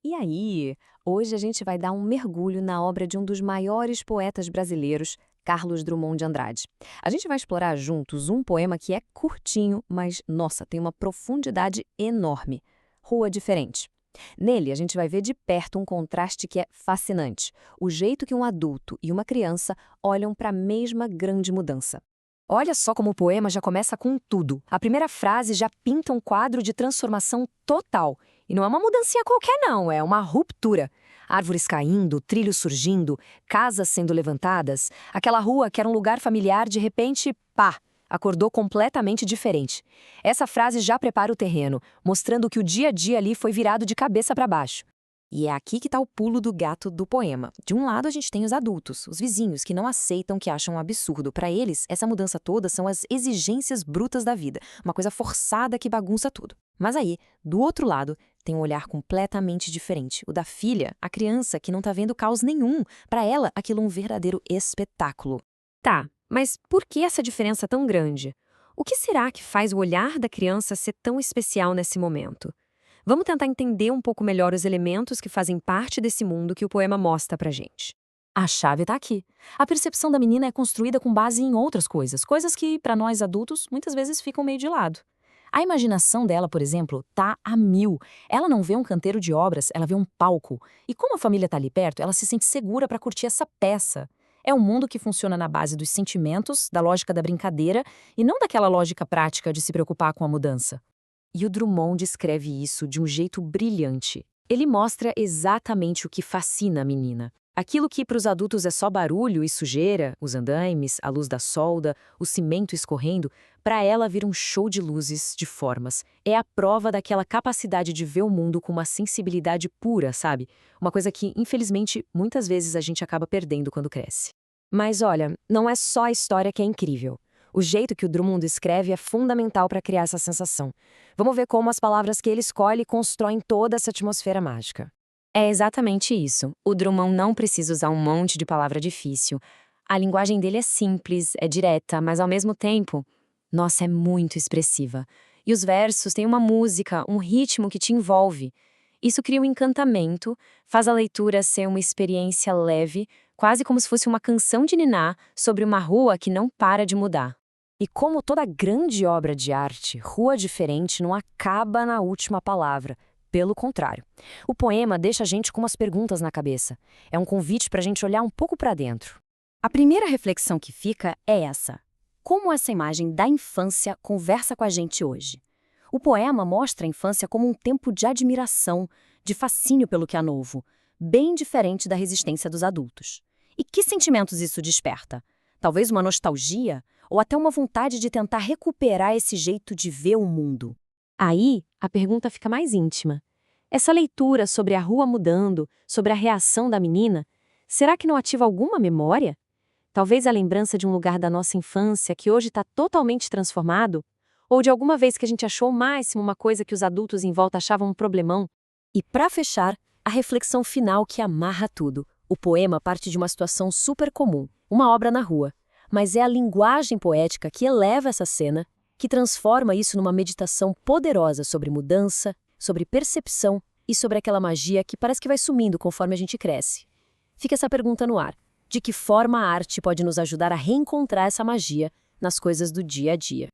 E aí, hoje a gente vai dar um mergulho na obra de um dos maiores poetas brasileiros, Carlos Drummond de Andrade. A gente vai explorar juntos um poema que é curtinho, mas, nossa, tem uma profundidade enorme. Rua Diferente. Nele, a gente vai ver de perto um contraste que é fascinante. O jeito que um adulto e uma criança olham para a mesma grande mudança. Olha só como o poema já começa com tudo. A primeira frase já pinta um quadro de transformação total. E não é uma mudancinha qualquer, não, é uma ruptura. Árvores caindo, trilhos surgindo, casas sendo levantadas. Aquela rua que era um lugar familiar, de repente, pá, acordou completamente diferente. Essa frase já prepara o terreno, mostrando que o dia a dia ali foi virado de cabeça para baixo. E é aqui que está o pulo do gato do poema. De um lado, a gente tem os adultos, os vizinhos, que não aceitam, que acham um absurdo. Para eles, essa mudança toda são as exigências brutas da vida, uma coisa forçada que bagunça tudo. Mas aí, do outro lado, tem um olhar completamente diferente, o da filha, a criança que não está vendo caos nenhum. Para ela, aquilo é um verdadeiro espetáculo. Tá, mas por que essa diferença tão grande? O que será que faz o olhar da criança ser tão especial nesse momento? Vamos tentar entender um pouco melhor os elementos que fazem parte desse mundo que o poema mostra pra gente. A chave está aqui. A percepção da menina é construída com base em outras coisas, coisas que, para nós adultos, muitas vezes ficam meio de lado. A imaginação dela, por exemplo, tá a mil. Ela não vê um canteiro de obras, ela vê um palco. E como a família tá ali perto, ela se sente segura para curtir essa peça. É um mundo que funciona na base dos sentimentos, da lógica da brincadeira, e não daquela lógica prática de se preocupar com a mudança. E o Drummond descreve isso de um jeito brilhante. Ele mostra exatamente o que fascina a menina. Aquilo que para os adultos é só barulho e sujeira, os andaimes, a luz da solda, o cimento escorrendo, para ela vira um show de luzes, de formas. É a prova daquela capacidade de ver o mundo com uma sensibilidade pura, sabe? Uma coisa que, infelizmente, muitas vezes a gente acaba perdendo quando cresce. Mas olha, não é só a história que é incrível. O jeito que o Drummond escreve é fundamental para criar essa sensação. Vamos ver como as palavras que ele escolhe constroem toda essa atmosfera mágica. É exatamente isso. O Drummond não precisa usar um monte de palavra difícil. A linguagem dele é simples, é direta, mas ao mesmo tempo, nossa, é muito expressiva. E os versos têm uma música, um ritmo que te envolve. Isso cria um encantamento, faz a leitura ser uma experiência leve, quase como se fosse uma canção de niná sobre uma rua que não para de mudar. E como toda grande obra de arte, Rua Diferente não acaba na última palavra. Pelo contrário. O poema deixa a gente com umas perguntas na cabeça. É um convite para a gente olhar um pouco para dentro. A primeira reflexão que fica é essa. Como essa imagem da infância conversa com a gente hoje? O poema mostra a infância como um tempo de admiração, de fascínio pelo que é novo, bem diferente da resistência dos adultos. E que sentimentos isso desperta? Talvez uma nostalgia? Ou até uma vontade de tentar recuperar esse jeito de ver o mundo? Aí, a pergunta fica mais íntima. Essa leitura sobre a rua mudando, sobre a reação da menina, será que não ativa alguma memória? Talvez a lembrança de um lugar da nossa infância que hoje está totalmente transformado? Ou de alguma vez que a gente achou o máximo uma coisa que os adultos em volta achavam um problemão? E para fechar, a reflexão final que amarra tudo. O poema parte de uma situação super comum, uma obra na rua. Mas é a linguagem poética que eleva essa cena, que transforma isso numa meditação poderosa sobre mudança, sobre percepção e sobre aquela magia que parece que vai sumindo conforme a gente cresce. Fica essa pergunta no ar. De que forma a arte pode nos ajudar a reencontrar essa magia nas coisas do dia a dia?